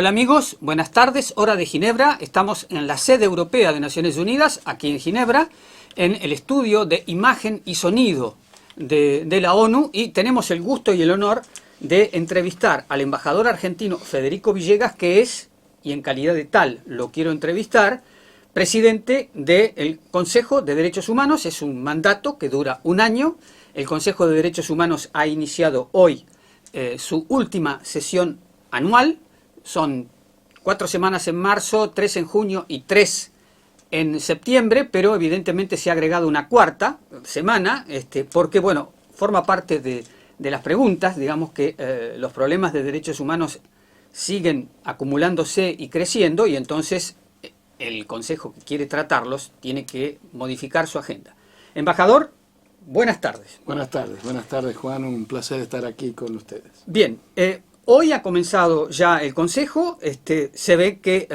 Hola amigos, buenas tardes, hora de Ginebra. Estamos en la sede europea de Naciones Unidas, aquí en Ginebra, en el estudio de imagen y sonido de la ONU, y tenemos el gusto y el honor de entrevistar al embajador argentino Federico Villegas, que es, y en calidad de tal lo quiero entrevistar, presidente del Consejo de Derechos Humanos. Es un mandato que dura un año. El Consejo de Derechos Humanos ha iniciado hoy su última sesión anual. Son 4 semanas en marzo, 3 en junio y 3 en septiembre, pero evidentemente se ha agregado una cuarta semana, porque, bueno, forma parte de las preguntas, digamos que los problemas de derechos humanos siguen acumulándose y creciendo, y entonces el Consejo que quiere tratarlos tiene que modificar su agenda. Embajador, buenas tardes. Buenas tardes Juan, un placer estar aquí con ustedes. Bien, hoy ha comenzado ya el Consejo. Se ve que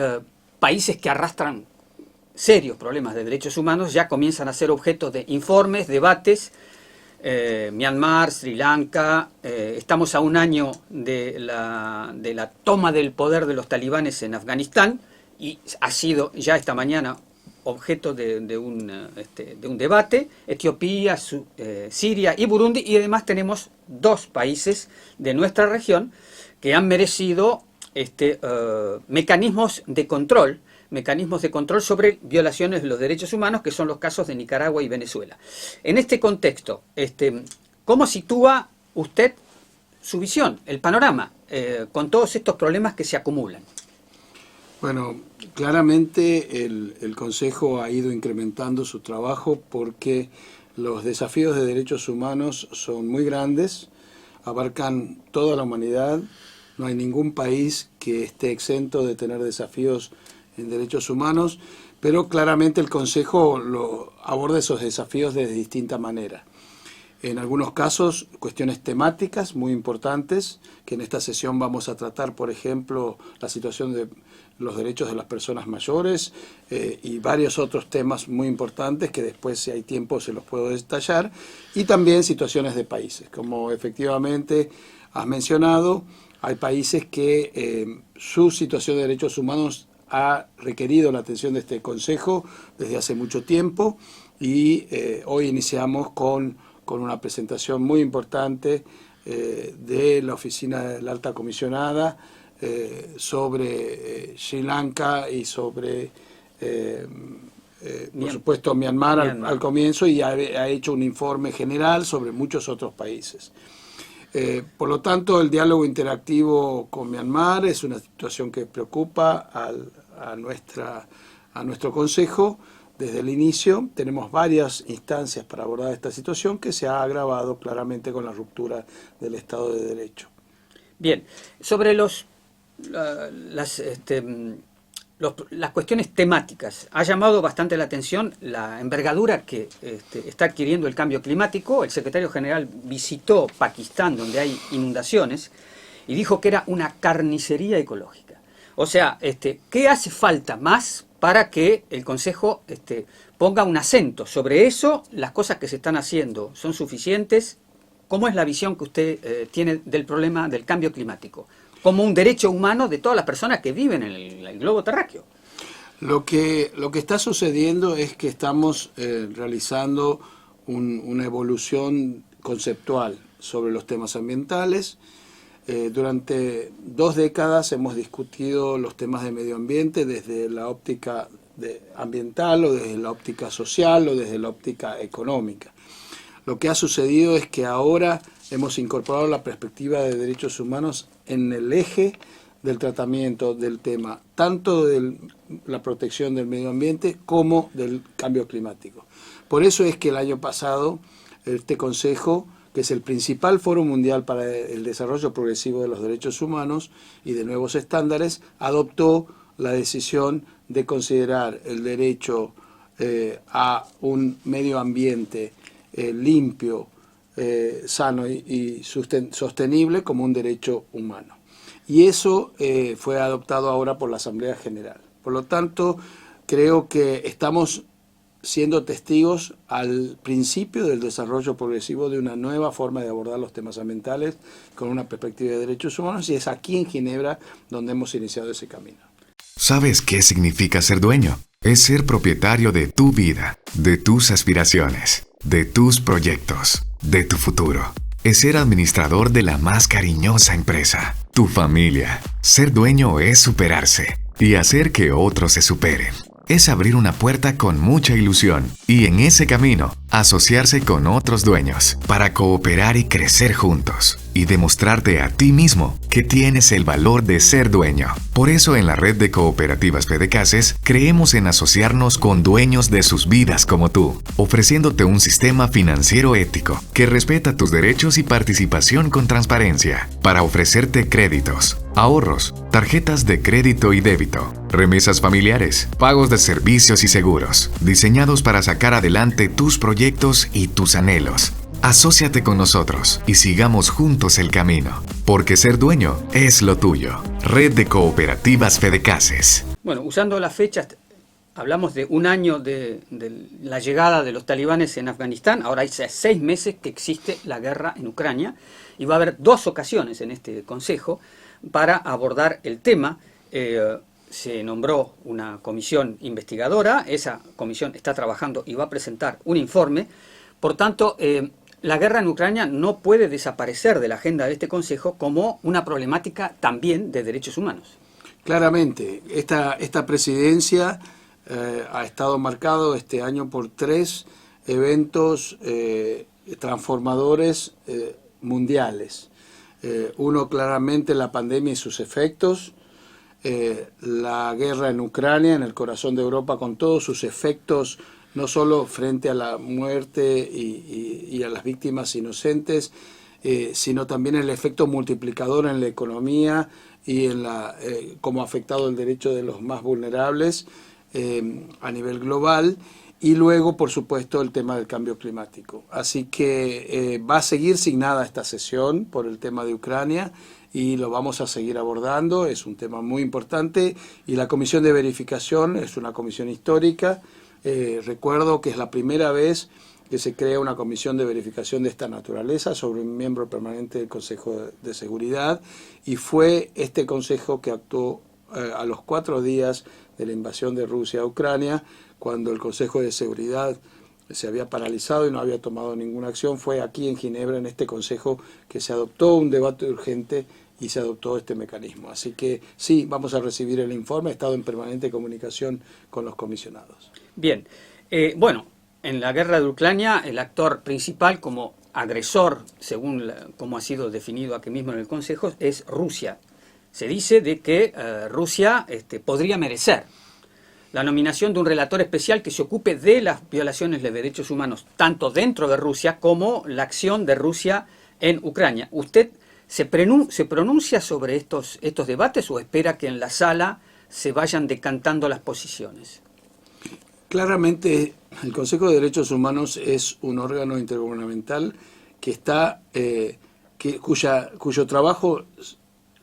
países que arrastran serios problemas de derechos humanos ya comienzan a ser objeto de informes, debates. Myanmar, Sri Lanka, estamos a un año de la toma del poder de los talibanes en Afganistán, y ha sido ya esta mañana objeto de un debate. Etiopía, Siria y Burundi, y además tenemos 2 países de nuestra región que han merecido mecanismos de control sobre violaciones de los derechos humanos, que son los casos de Nicaragua y Venezuela. En este contexto, ¿cómo sitúa usted su visión, el panorama, con todos estos problemas que se acumulan? Bueno, claramente el Consejo ha ido incrementando su trabajo porque los desafíos de derechos humanos son muy grandes, abarcan toda la humanidad. No hay ningún país que esté exento de tener desafíos en derechos humanos, pero claramente el Consejo aborda esos desafíos de distinta manera. En algunos casos, cuestiones temáticas muy importantes, que en esta sesión vamos a tratar, por ejemplo, la situación de los derechos de las personas mayores y varios otros temas muy importantes que después, si hay tiempo, se los puedo detallar, y también situaciones de países. Como efectivamente has mencionado, hay países que su situación de derechos humanos ha requerido la atención de este Consejo desde hace mucho tiempo, y hoy iniciamos con una presentación muy importante de la Oficina de la Alta Comisionada sobre Sri Lanka y sobre, por supuesto, Myanmar al comienzo, y ha hecho un informe general sobre muchos otros países. Por lo tanto, el diálogo interactivo con Myanmar es una situación que preocupa a nuestro Consejo. Desde el inicio tenemos varias instancias para abordar esta situación, que se ha agravado claramente con la ruptura del Estado de Derecho. Bien, sobre las cuestiones temáticas, ha llamado bastante la atención la envergadura que está adquiriendo el cambio climático. El secretario general visitó Pakistán, donde hay inundaciones, y dijo que era una carnicería ecológica. O sea, ¿qué hace falta más para que el Consejo ponga un acento sobre eso? ¿Las cosas que se están haciendo son suficientes? ¿Cómo es la visión que usted tiene del problema del cambio climático como un derecho humano de todas las personas que viven en el globo terráqueo? Lo que está sucediendo es que estamos realizando una evolución conceptual sobre los temas ambientales. Durante 2 décadas hemos discutido los temas de medio ambiente desde la óptica ambiental, o desde la óptica social, o desde la óptica económica. Lo que ha sucedido es que ahora hemos incorporado la perspectiva de derechos humanos en el eje del tratamiento del tema, tanto de la protección del medio ambiente como del cambio climático. Por eso es que el año pasado este Consejo, que es el principal foro mundial para el desarrollo progresivo de los derechos humanos y de nuevos estándares, adoptó la decisión de considerar el derecho a un medio ambiente limpio, sano y sostenible como un derecho humano. Y eso fue adoptado ahora por la Asamblea General. Por lo tanto, creo que estamos siendo testigos al principio del desarrollo progresivo de una nueva forma de abordar los temas ambientales con una perspectiva de derechos humanos, y es aquí en Ginebra donde hemos iniciado ese camino. ¿Sabes qué significa ser dueño? Es ser propietario de tu vida, de tus aspiraciones, de tus proyectos, de tu futuro. Es ser administrador de la más cariñosa empresa, tu familia. Ser dueño es superarse y hacer que otros se superen. Es abrir una puerta con mucha ilusión y en ese camino asociarse con otros dueños para cooperar y crecer juntos y demostrarte a ti mismo que tienes el valor de ser dueño. Por eso en la red de cooperativas Fedecases creemos en asociarnos con dueños de sus vidas como tú, ofreciéndote un sistema financiero ético que respeta tus derechos y participación con transparencia para ofrecerte créditos, ahorros, tarjetas de crédito y débito, remesas familiares, pagos de servicios y seguros, diseñados para sacar adelante tus proyectos y tus anhelos. Asóciate con nosotros y sigamos juntos el camino, porque ser dueño es lo tuyo. Red de Cooperativas Fedecases. Bueno, usando las fechas, hablamos de un año de la llegada de los talibanes en Afganistán. Ahora hace 6 meses que existe la guerra en Ucrania y va a haber 2 ocasiones en este Consejo para abordar el tema. Se nombró una comisión investigadora, esa comisión está trabajando y va a presentar un informe. Por tanto, la guerra en Ucrania no puede desaparecer de la agenda de este Consejo como una problemática también de derechos humanos. Claramente, esta presidencia ha estado marcado este año por 3 eventos transformadores mundiales. Uno, claramente, la pandemia y sus efectos. La guerra en Ucrania, en el corazón de Europa, con todos sus efectos, no solo frente a la muerte y a las víctimas inocentes, sino también el efecto multiplicador en la economía y en cómo ha afectado el derecho de los más vulnerables a nivel global. Y luego, por supuesto, el tema del cambio climático. Así que va a seguir signada esta sesión por el tema de Ucrania y lo vamos a seguir abordando. Es un tema muy importante y la comisión de verificación es una comisión histórica. Recuerdo que es la primera vez que se crea una comisión de verificación de esta naturaleza sobre un miembro permanente del Consejo de Seguridad, y fue este Consejo que actuó a los 4 días de la invasión de Rusia a Ucrania, cuando el Consejo de Seguridad se había paralizado y no había tomado ninguna acción. Fue aquí en Ginebra, en este Consejo, que se adoptó un debate urgente y se adoptó este mecanismo. Así que sí, vamos a recibir el informe. He estado en permanente comunicación con los comisionados. Bien, bueno, en la guerra de Ucrania el actor principal como agresor, según como ha sido definido aquí mismo en el Consejo, es Rusia. Se dice de que Rusia podría merecer la nominación de un relator especial que se ocupe de las violaciones de derechos humanos, tanto dentro de Rusia como la acción de Rusia en Ucrania. ¿Usted se pronuncia sobre estos debates o espera que en la sala se vayan decantando las posiciones? Claramente, el Consejo de Derechos Humanos es un órgano intergubernamental cuyo trabajo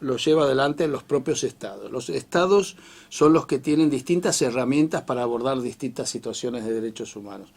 lo lleva adelante los propios estados. Los estados son los que tienen distintas herramientas para abordar distintas situaciones de derechos humanos.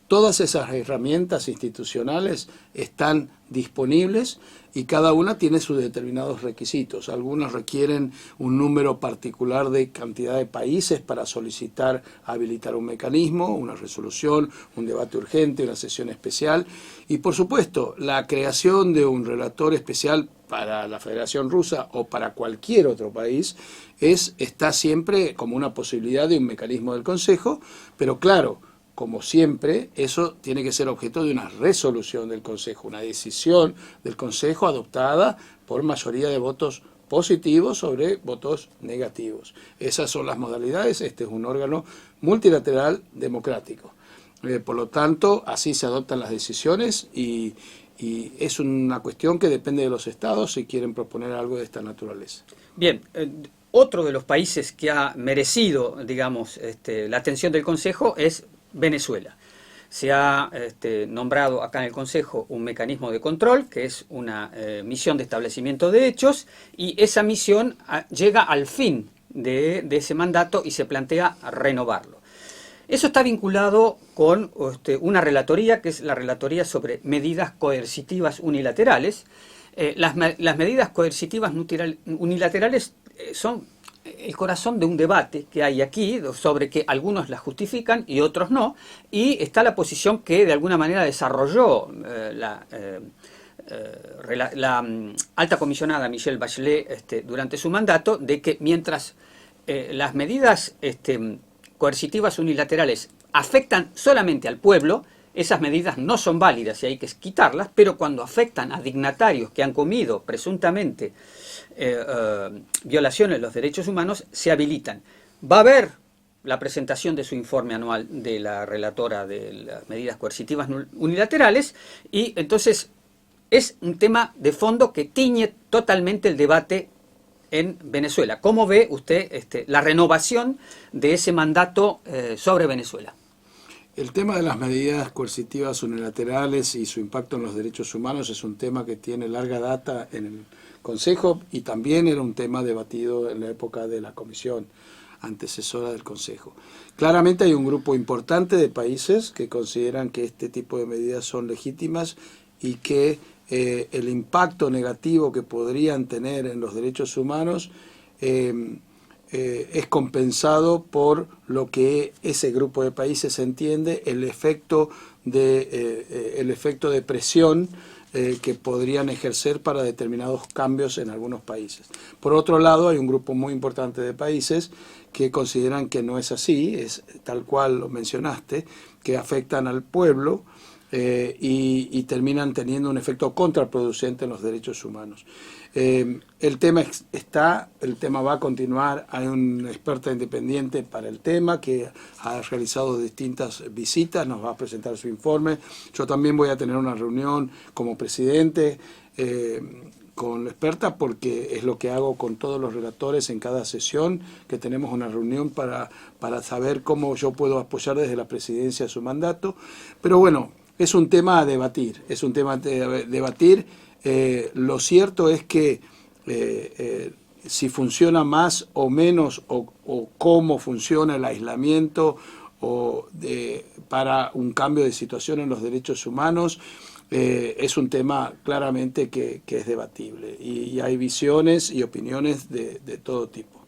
Todas esas herramientas institucionales están disponibles y cada una tiene sus determinados requisitos. Algunos requieren un número particular de cantidad de países para solicitar habilitar un mecanismo, una resolución, un debate urgente, una sesión especial. Y por supuesto, la creación de un relator especial para la Federación Rusa o para cualquier otro país está siempre como una posibilidad de un mecanismo del Consejo, pero claro, como siempre, eso tiene que ser objeto de una resolución del Consejo, una decisión del Consejo adoptada por mayoría de votos positivos sobre votos negativos. Esas son las modalidades. Este es un órgano multilateral democrático. Por lo tanto, así se adoptan las decisiones y es una cuestión que depende de los estados si quieren proponer algo de esta naturaleza. Bien, otro de los países que ha merecido, digamos, la atención del Consejo es Venezuela. Se ha nombrado acá en el Consejo un mecanismo de control, que es una misión de establecimiento de hechos, y esa misión llega al fin de ese mandato y se plantea renovarlo. Eso está vinculado con una relatoría, que es la relatoría sobre medidas coercitivas unilaterales. Las medidas coercitivas unilaterales son el corazón de un debate que hay aquí sobre que algunos las justifican y otros no, y está la posición que de alguna manera desarrolló la alta comisionada Michelle Bachelet durante su mandato, de que mientras las medidas coercitivas unilaterales afectan solamente al pueblo, esas medidas no son válidas y hay que quitarlas, pero cuando afectan a dignatarios que han comido presuntamente violaciones de los derechos humanos, se habilitan. Va a haber la presentación de su informe anual de la relatora de las medidas coercitivas unilaterales, y entonces es un tema de fondo que tiñe totalmente el debate en Venezuela. ¿Cómo ve usted la renovación de ese mandato sobre Venezuela? El tema de las medidas coercitivas unilaterales y su impacto en los derechos humanos es un tema que tiene larga data en el Consejo y también era un tema debatido en la época de la Comisión antecesora del Consejo. Claramente hay un grupo importante de países que consideran que este tipo de medidas son legítimas y que el impacto negativo que podrían tener en los derechos humanos es compensado por lo que ese grupo de países entiende el efecto de presión que podrían ejercer para determinados cambios en algunos países. Por otro lado, hay un grupo muy importante de países que consideran que no es así, es tal cual lo mencionaste, que afectan al pueblo y terminan teniendo un efecto contraproducente en los derechos humanos. El tema va a continuar. Hay una experta independiente para el tema que ha realizado distintas visitas, nos va a presentar su informe. Yo también voy a tener una reunión como presidente con la experta, porque es lo que hago con todos los relatores en cada sesión, que tenemos una reunión para saber cómo yo puedo apoyar desde la presidencia su mandato. Pero bueno, es un tema a debatir, lo cierto es que si funciona más o menos o cómo funciona el aislamiento para un cambio de situación en los derechos humanos, es un tema claramente que es debatible y hay visiones y opiniones de todo tipo.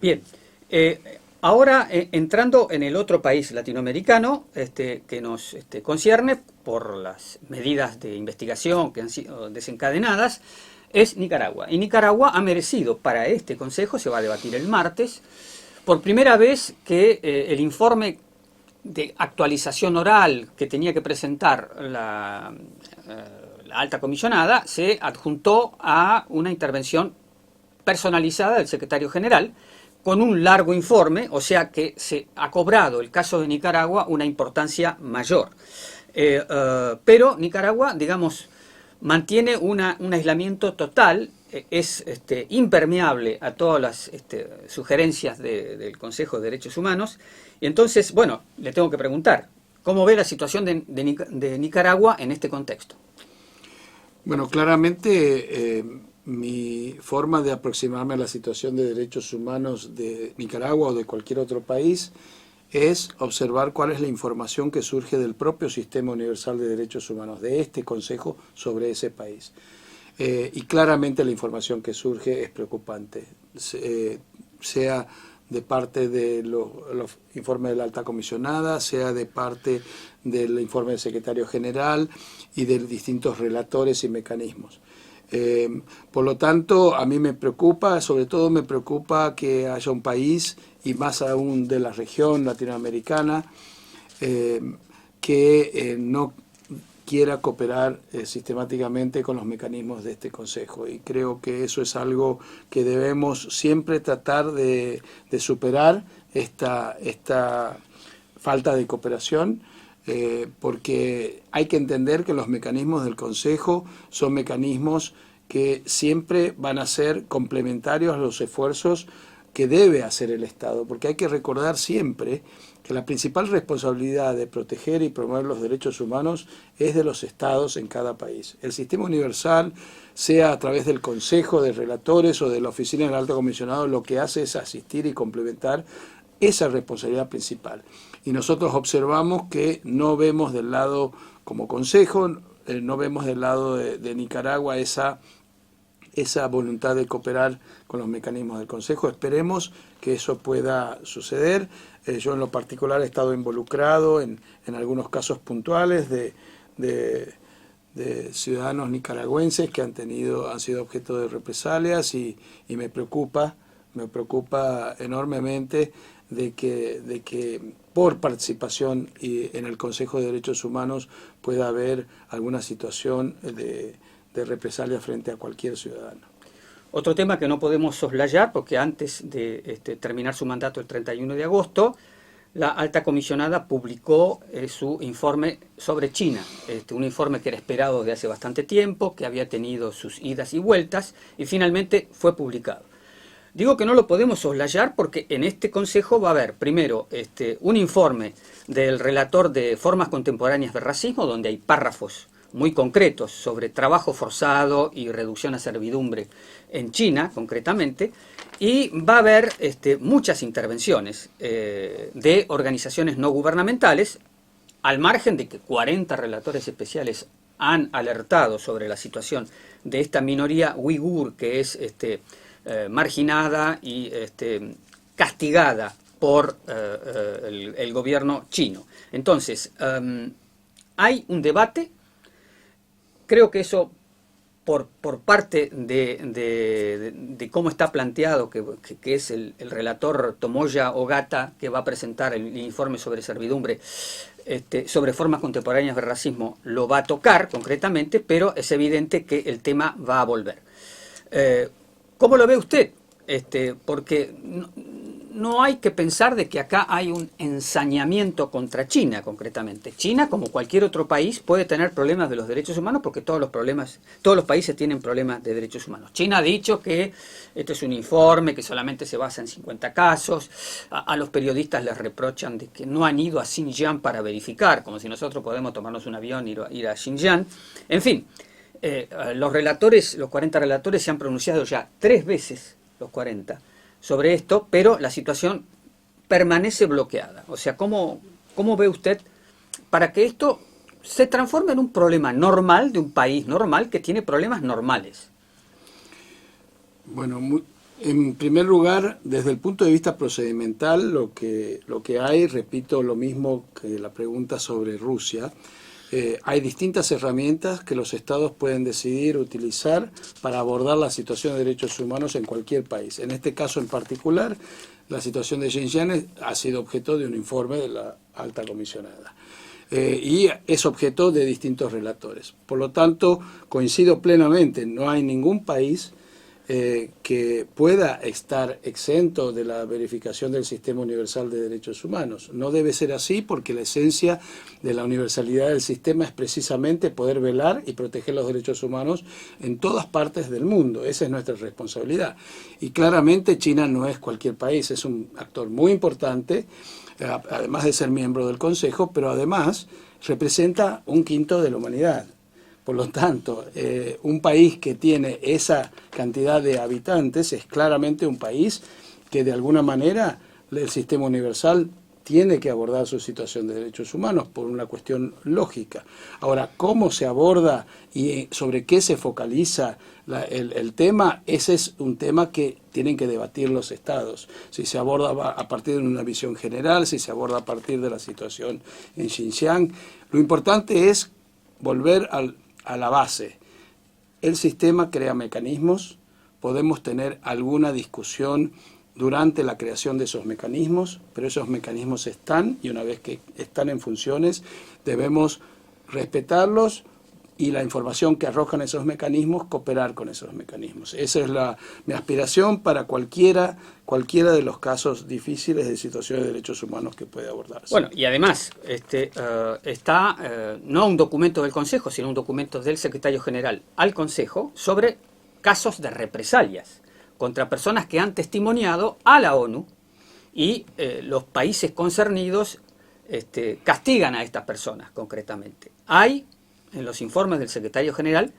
Bien, ahora entrando en el otro país latinoamericano que nos concierne por las medidas de investigación que han sido desencadenadas, es Nicaragua. Y Nicaragua ha merecido para este Consejo, se va a debatir el martes, por primera vez que el informe de actualización oral que tenía que presentar la alta comisionada se adjuntó a una intervención personalizada del secretario general, con un largo informe, o sea que se ha cobrado el caso de Nicaragua una importancia mayor. Pero Nicaragua, digamos, mantiene un aislamiento total, es impermeable a todas las sugerencias del Consejo de Derechos Humanos, y entonces, bueno, le tengo que preguntar, ¿cómo ve la situación de Nicaragua en este contexto? Bueno, claramente mi forma de aproximarme a la situación de derechos humanos de Nicaragua o de cualquier otro país es observar cuál es la información que surge del propio Sistema Universal de Derechos Humanos, de este Consejo, sobre ese país. y claramente la información que surge es preocupante, sea de parte de los informes de la alta comisionada, sea de parte del informe del secretario general y de distintos relatores y mecanismos. Por lo tanto, a mí me preocupa, sobre todo me preocupa que haya un país, y más aún de la región latinoamericana, que no quiera cooperar sistemáticamente con los mecanismos de este Consejo. Y creo que eso es algo que debemos siempre tratar de superar, esta falta de cooperación, porque hay que entender que los mecanismos del Consejo son mecanismos que siempre van a ser complementarios a los esfuerzos que debe hacer el Estado, porque hay que recordar siempre que la principal responsabilidad de proteger y promover los derechos humanos es de los Estados en cada país. El sistema universal, sea a través del Consejo de Relatores o de la Oficina del Alto Comisionado, lo que hace es asistir y complementar esa responsabilidad principal. Y nosotros observamos que no vemos del lado, como Consejo, no vemos del lado de Nicaragua esa voluntad de cooperar con los mecanismos del Consejo. Esperemos que eso pueda suceder. Yo en lo particular he estado involucrado en algunos casos puntuales de ciudadanos nicaragüenses que han sido objeto de represalias y me preocupa enormemente de que por participación en el Consejo de Derechos Humanos pueda haber alguna situación de represalia frente a cualquier ciudadano. Otro tema que no podemos soslayar, porque antes de terminar su mandato el 31 de agosto, la alta comisionada publicó su informe sobre China, un informe que era esperado desde hace bastante tiempo, que había tenido sus idas y vueltas, y finalmente fue publicado. Digo que no lo podemos soslayar porque en este Consejo va a haber, primero, un informe del relator de formas contemporáneas de racismo, donde hay párrafos muy concretos sobre trabajo forzado y reducción a servidumbre en China, concretamente, y va a haber muchas intervenciones de organizaciones no gubernamentales, al margen de que 40 relatores especiales han alertado sobre la situación de esta minoría uigur que es marginada y castigada por el gobierno chino. Entonces, hay un debate. Creo que eso, por parte de cómo está planteado, que es el relator Tomoya Ogata, que va a presentar el informe sobre servidumbre, sobre formas contemporáneas de racismo, lo va a tocar concretamente, pero es evidente que el tema va a volver. ¿Cómo lo ve usted? Porque no hay que pensar de que acá hay un ensañamiento contra China, concretamente. China, como cualquier otro país, puede tener problemas de los derechos humanos porque todos los países tienen problemas de derechos humanos. China ha dicho que este es un informe que solamente se basa en 50 casos. A los periodistas les reprochan de que no han ido a Xinjiang para verificar, como si nosotros podemos tomarnos un avión e ir a Xinjiang. En fin, los 40 relatores se han pronunciado ya 3 veces, los 40, sobre esto, pero la situación permanece bloqueada. O sea, ¿cómo ve usted para que esto se transforme en un problema normal de un país normal que tiene problemas normales? Bueno, en primer lugar, desde el punto de vista procedimental, lo que hay, repito lo mismo que la pregunta sobre Rusia, hay distintas herramientas que los estados pueden decidir utilizar para abordar la situación de derechos humanos en cualquier país. En este caso en particular, la situación de Xinjiang ha sido objeto de un informe de la alta comisionada. Y es objeto de distintos relatores. Por lo tanto, coincido plenamente, no hay ningún país que pueda estar exento de la verificación del sistema universal de derechos humanos. No debe ser así porque la esencia de la universalidad del sistema es precisamente poder velar y proteger los derechos humanos en todas partes del mundo. Esa es nuestra responsabilidad. Y claramente China no es cualquier país, es un actor muy importante, además de ser miembro del Consejo, pero además representa 1/5 de la humanidad. Por lo tanto, un país que tiene esa cantidad de habitantes es claramente un país que de alguna manera el sistema universal tiene que abordar su situación de derechos humanos por una cuestión lógica. Ahora, cómo se aborda y sobre qué se focaliza el tema, ese es un tema que tienen que debatir los estados. Si se aborda a partir de una visión general, si se aborda a partir de la situación en Xinjiang. Lo importante es volver a la base. El sistema crea mecanismos, podemos tener alguna discusión durante la creación de esos mecanismos, pero esos mecanismos están, y una vez que están en funciones, debemos respetarlos y la información que arrojan esos mecanismos, cooperar con esos mecanismos. Esa es mi aspiración para cualquiera de los casos difíciles de situaciones de derechos humanos que puede abordarse. Bueno, y además está no un documento del Consejo, sino un documento del Secretario General al Consejo sobre casos de represalias contra personas que han testimoniado a la ONU, y los países concernidos castigan a estas personas concretamente. Hay en los informes del Secretario General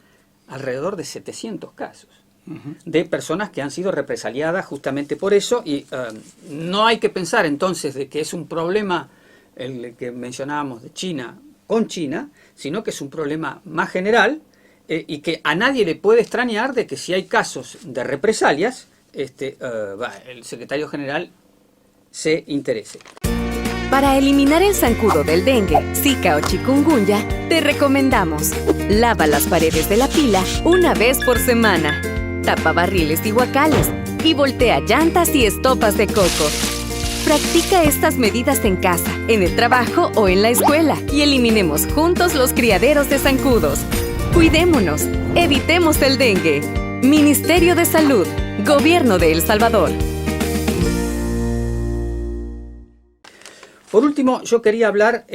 alrededor de 700 casos de personas que han sido represaliadas justamente por eso, y no hay que pensar entonces de que es un problema el que mencionábamos de China con China, sino que es un problema más general, y que a nadie le puede extrañar de que si hay casos de represalias, el Secretario General se interese. Para eliminar el zancudo del dengue, zika o chikungunya, te recomendamos: lava las paredes de la pila una vez por semana, tapa barriles y guacales y voltea llantas y estopas de coco. Practica estas medidas en casa, en el trabajo o en la escuela y eliminemos juntos los criaderos de zancudos. Cuidémonos, evitemos el dengue. Ministerio de Salud, Gobierno de El Salvador. Por último, yo quería hablar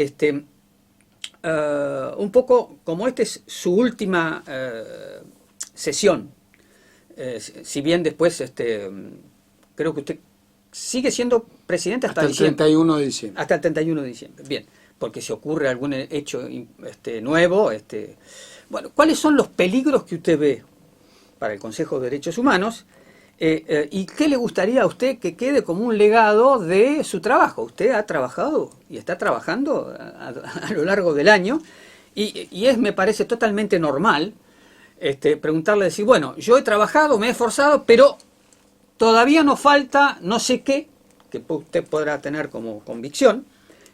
un poco, como esta es su última sesión, si bien después creo que usted sigue siendo presidente hasta el diciembre. 31 de diciembre. Hasta el 31 de diciembre, bien, porque si ocurre algún hecho nuevo. Bueno, ¿cuáles son los peligros que usted ve para el Consejo de Derechos Humanos? ¿Y qué le gustaría a usted que quede como un legado de su trabajo? Usted ha trabajado y está trabajando a lo largo del año, y me parece totalmente normal preguntarle, decir, bueno, yo he trabajado, me he esforzado, pero todavía nos falta no sé qué, que usted podrá tener como convicción,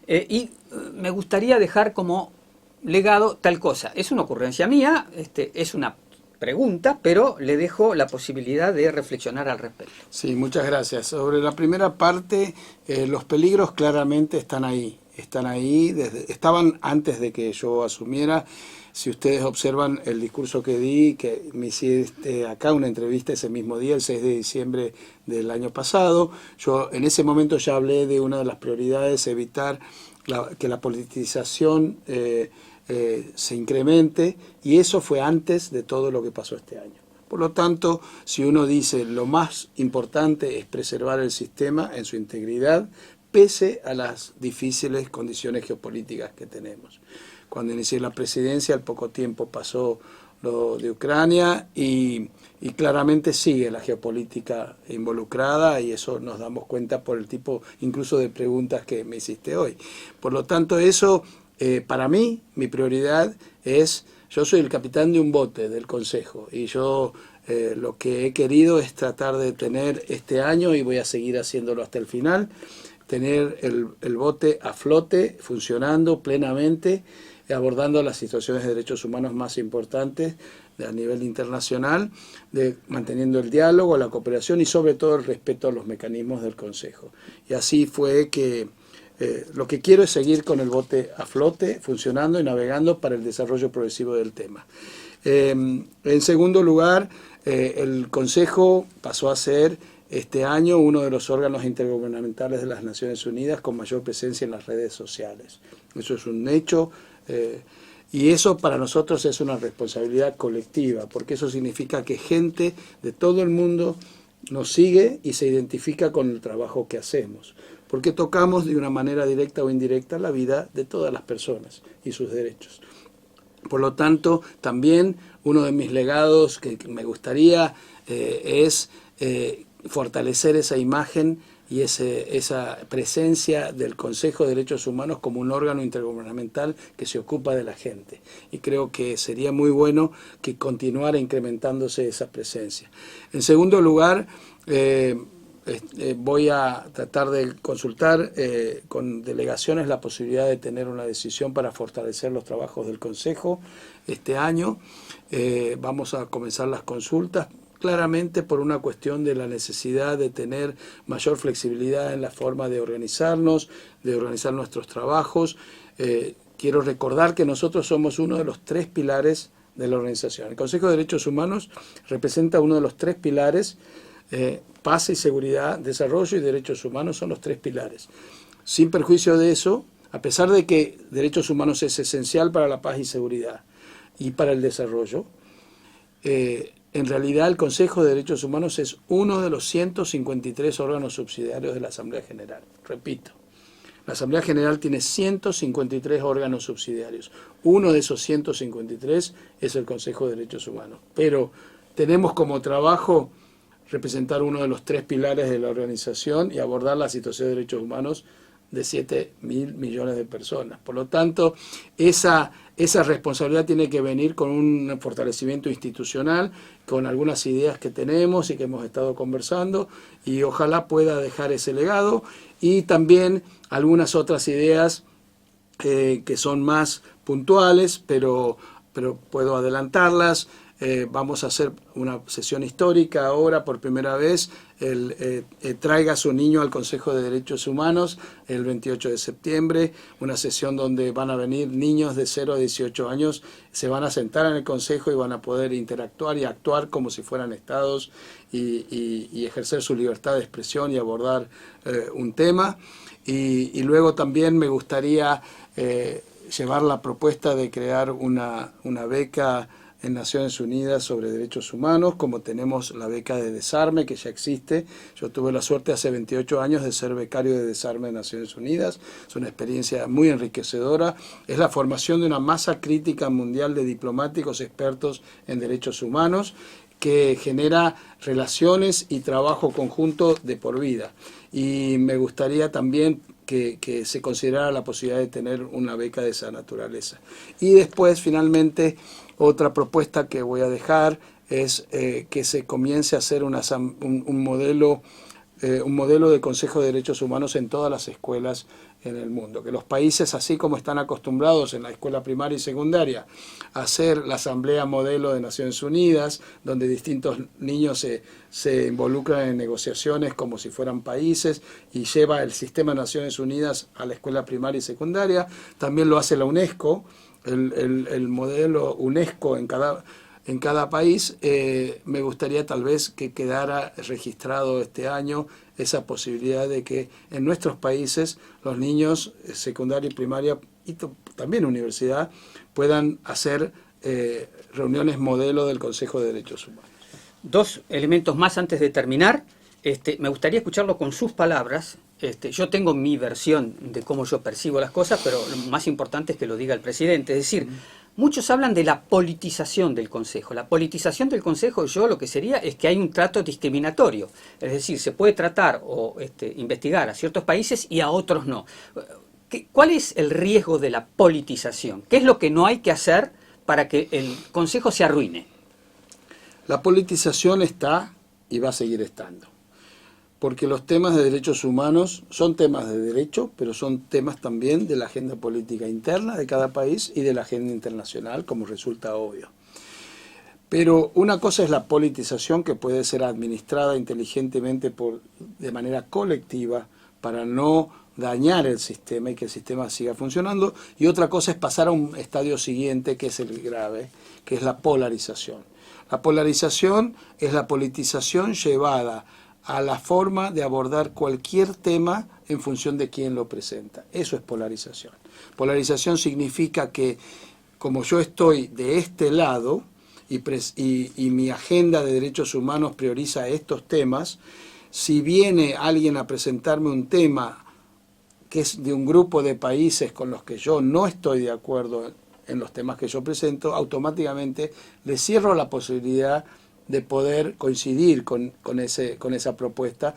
y me gustaría dejar como legado tal cosa. Es una ocurrencia mía, es una pregunta, pero le dejo la posibilidad de reflexionar al respecto. Sí, muchas gracias. Sobre la primera parte, los peligros claramente están ahí. Estaban antes de que yo asumiera. Si ustedes observan el discurso que di, que me hiciste acá una entrevista ese mismo día, el 6 de diciembre del año pasado, yo en ese momento ya hablé de una de las prioridades, evitar que la politización se incremente, y eso fue antes de todo lo que pasó este año. Por lo tanto, si uno dice lo más importante es preservar el sistema en su integridad, pese a las difíciles condiciones geopolíticas que tenemos. Cuando inicié la presidencia, al poco tiempo pasó lo de Ucrania, y claramente sigue la geopolítica involucrada, y eso nos damos cuenta por el tipo incluso de preguntas que me hiciste hoy. Por lo tanto, eso para mí, mi prioridad es, yo soy el capitán de un bote del Consejo, y yo lo que he querido es tratar de tener este año, y voy a seguir haciéndolo hasta el final, tener el bote a flote, funcionando plenamente, abordando las situaciones de derechos humanos más importantes a nivel internacional, manteniendo el diálogo, la cooperación y sobre todo el respeto a los mecanismos del Consejo. Y así fue que lo que quiero es seguir con el bote a flote, funcionando y navegando para el desarrollo progresivo del tema. En segundo lugar, el Consejo pasó a ser este año uno de los órganos intergubernamentales de las Naciones Unidas con mayor presencia en las redes sociales. Eso es un hecho, y eso para nosotros es una responsabilidad colectiva, porque eso significa que gente de todo el mundo nos sigue y se identifica con el trabajo que hacemos, porque tocamos de una manera directa o indirecta la vida de todas las personas y sus derechos. Por lo tanto, también uno de mis legados que me gustaría es fortalecer esa imagen y esa presencia del Consejo de Derechos Humanos como un órgano intergubernamental que se ocupa de la gente. Y creo que sería muy bueno que continuara incrementándose esa presencia. En segundo lugar, voy a tratar de consultar con delegaciones la posibilidad de tener una decisión para fortalecer los trabajos del Consejo este año. Vamos a comenzar las consultas, claramente por una cuestión de la necesidad de tener mayor flexibilidad en la forma de organizarnos, de organizar nuestros trabajos. Quiero recordar que nosotros somos uno de los 3 pilares de la organización. El Consejo de Derechos Humanos representa uno de los 3 pilares. Paz y seguridad, desarrollo y derechos humanos son los 3 pilares. Sin perjuicio de eso, a pesar de que derechos humanos es esencial para la paz y seguridad y para el desarrollo, en realidad el Consejo de Derechos Humanos es uno de los 153 órganos subsidiarios de la Asamblea General. Repito, la Asamblea General tiene 153 órganos subsidiarios. Uno de esos 153 es el Consejo de Derechos Humanos. Pero tenemos como trabajo representar uno de los 3 pilares de la organización y abordar la situación de derechos humanos de 7.000 millones de personas. Por lo tanto, esa responsabilidad tiene que venir con un fortalecimiento institucional, con algunas ideas que tenemos y que hemos estado conversando, y ojalá pueda dejar ese legado, y también algunas otras ideas que son más puntuales, pero puedo adelantarlas. Vamos a hacer una sesión histórica ahora, por primera vez, Traiga a su niño al Consejo de Derechos Humanos el 28 de septiembre, una sesión donde van a venir niños de 0 a 18 años, se van a sentar en el Consejo y van a poder interactuar y actuar como si fueran estados y ejercer su libertad de expresión y abordar un tema. Y luego también me gustaría llevar la propuesta de crear una beca en Naciones Unidas sobre derechos humanos, como tenemos la beca de desarme, que ya existe. Yo tuve la suerte hace 28 años de ser becario de desarme de Naciones Unidas. Es una experiencia muy enriquecedora. Es la formación de una masa crítica mundial de diplomáticos expertos en derechos humanos que genera relaciones y trabajo conjunto de por vida. Y me gustaría también que se considerara la posibilidad de tener una beca de esa naturaleza. Y después, finalmente, otra propuesta que voy a dejar es que se comience a hacer un modelo de Consejo de Derechos Humanos en todas las escuelas en el mundo. Que los países, así como están acostumbrados en la escuela primaria y secundaria a hacer la asamblea modelo de Naciones Unidas, donde distintos niños se involucran en negociaciones como si fueran países y lleva el sistema de Naciones Unidas a la escuela primaria y secundaria, también lo hace la UNESCO, el modelo UNESCO en cada país. Me gustaría tal vez que quedara registrado este año esa posibilidad de que en nuestros países los niños secundaria y primaria y también universidad puedan hacer reuniones modelo del Consejo de Derechos Humanos. 2 elementos más antes de terminar. Me gustaría escucharlo con sus palabras. Yo tengo mi versión de cómo yo percibo las cosas, pero lo más importante es que lo diga el presidente. Es decir, muchos hablan de la politización del Consejo. La politización del Consejo, yo lo que sería es que hay un trato discriminatorio. Es decir, se puede tratar o investigar a ciertos países y a otros no. ¿Cuál es el riesgo de la politización? ¿Qué es lo que no hay que hacer para que el Consejo se arruine? La politización está y va a seguir estando, porque los temas de derechos humanos son temas de derecho, pero son temas también de la agenda política interna de cada país y de la agenda internacional, como resulta obvio. Pero una cosa es la politización, que puede ser administrada inteligentemente de manera colectiva para no dañar el sistema y que el sistema siga funcionando, y otra cosa es pasar a un estadio siguiente, que es el grave, que es la polarización. La polarización es la politización llevada a la forma de abordar cualquier tema en función de quién lo presenta. Eso es polarización. Polarización significa que, como yo estoy de este lado y mi agenda de derechos humanos prioriza estos temas, si viene alguien a presentarme un tema que es de un grupo de países con los que yo no estoy de acuerdo en los temas que yo presento, automáticamente le cierro la posibilidad de poder coincidir con esa propuesta,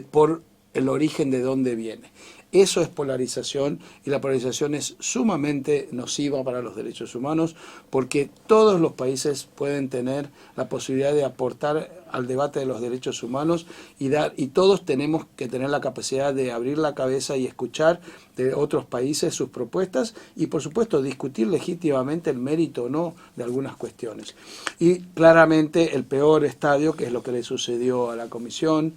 por el origen de dónde viene. Eso es polarización, y la polarización es sumamente nociva para los derechos humanos, porque todos los países pueden tener la posibilidad de aportar al debate de los derechos humanos y todos tenemos que tener la capacidad de abrir la cabeza y escuchar de otros países sus propuestas y, por supuesto, discutir legítimamente el mérito o no de algunas cuestiones. Y claramente el peor estadio, que es lo que le sucedió a la Comisión,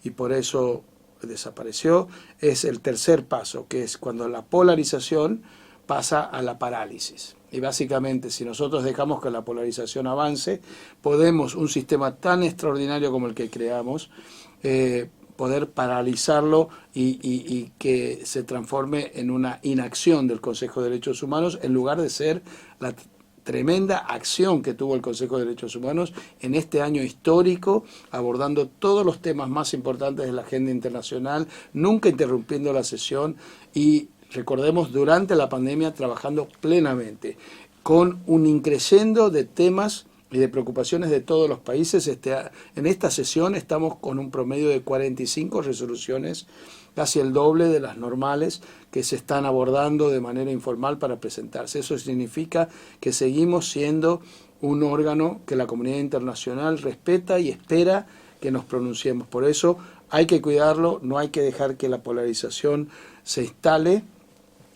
y por eso desapareció, es el tercer paso, que es cuando la polarización pasa a la parálisis. Y básicamente, si nosotros dejamos que la polarización avance, podemos, un sistema tan extraordinario como el que creamos, poder paralizarlo y que se transforme en una inacción del Consejo de Derechos Humanos, en lugar de ser la tremenda acción que tuvo el Consejo de Derechos Humanos en este año histórico, abordando todos los temas más importantes de la agenda internacional, nunca interrumpiendo la sesión y, recordemos, durante la pandemia trabajando plenamente, con un increciendo de temas y de preocupaciones de todos los países. En esta sesión estamos con un promedio de 45 resoluciones, casi el doble de las normales, que se están abordando de manera informal para presentarse. Eso significa que seguimos siendo un órgano que la comunidad internacional respeta y espera que nos pronunciemos. Por eso hay que cuidarlo, no hay que dejar que la polarización se instale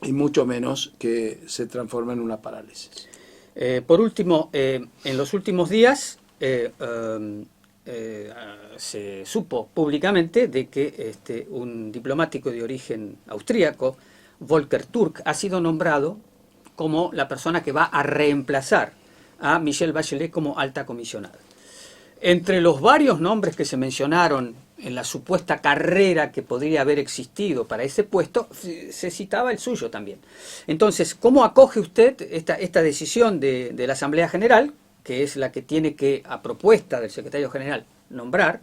y mucho menos que se transforme en una parálisis. Por último, en los últimos días se supo públicamente de que un diplomático de origen austríaco, Volker Türk, ha sido nombrado como la persona que va a reemplazar a Michelle Bachelet como alta comisionada. Entre los varios nombres que se mencionaron en la supuesta carrera que podría haber existido para ese puesto, se citaba el suyo también. Entonces, ¿cómo acoge usted esta decisión de la Asamblea General, que es la que tiene que, a propuesta del secretario general, nombrar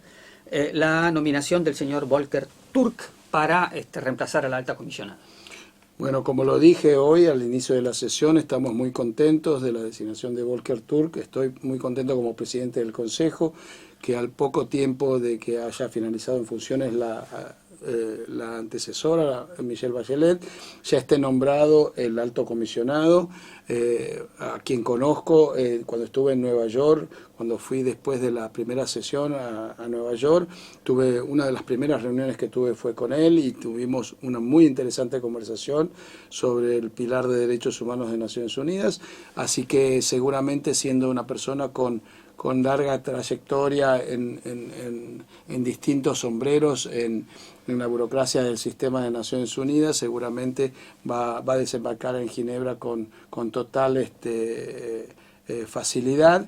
la nominación del señor Volker Türk para reemplazar a la alta comisionada? Bueno, como lo dije hoy al inicio de la sesión, estamos muy contentos de la designación de Volker Türk. Estoy muy contento como presidente del Consejo, que al poco tiempo de que haya finalizado en funciones la antecesora, Michelle Bachelet, ya esté nombrado el alto comisionado, a quien conozco cuando estuve en Nueva York, cuando fui después de la primera sesión a Nueva York. Una de las primeras reuniones que tuve fue con él y tuvimos una muy interesante conversación sobre el pilar de derechos humanos de Naciones Unidas, así que seguramente, siendo una persona con larga trayectoria en distintos sombreros en la burocracia del sistema de Naciones Unidas, seguramente va a desembarcar en Ginebra con total facilidad,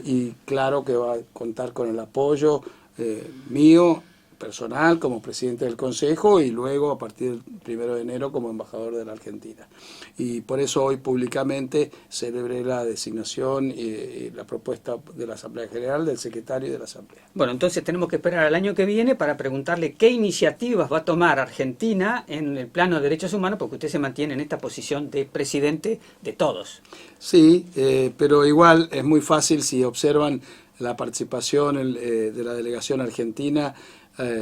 y claro que va a contar con el apoyo mío, personal, como presidente del Consejo, y luego a partir del 1 de enero como embajador de la Argentina. Y por eso hoy públicamente celebré la designación y la propuesta de la Asamblea General, del secretario de la Asamblea. Bueno, entonces tenemos que esperar al año que viene para preguntarle qué iniciativas va a tomar Argentina en el plano de derechos humanos, porque usted se mantiene en esta posición de presidente de todos. Sí, pero igual es muy fácil si observan la participación de la delegación argentina,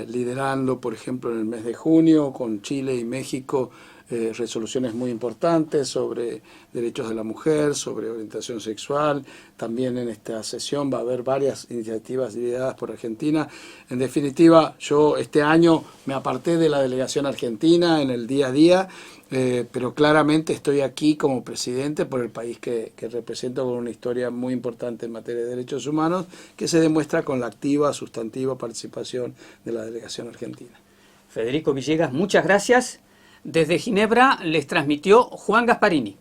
liderando, por ejemplo, en el mes de junio con Chile y México, resoluciones muy importantes sobre derechos de la mujer, sobre orientación sexual. También en esta sesión va a haber varias iniciativas lideradas por Argentina. En definitiva, yo este año me aparté de la delegación argentina en el día a día, pero claramente estoy aquí como presidente por el país que represento, con una historia muy importante en materia de derechos humanos, que se demuestra con la activa, sustantiva participación de la delegación argentina. Federico Villegas, muchas gracias. Desde Ginebra les transmitió Juan Gasparini.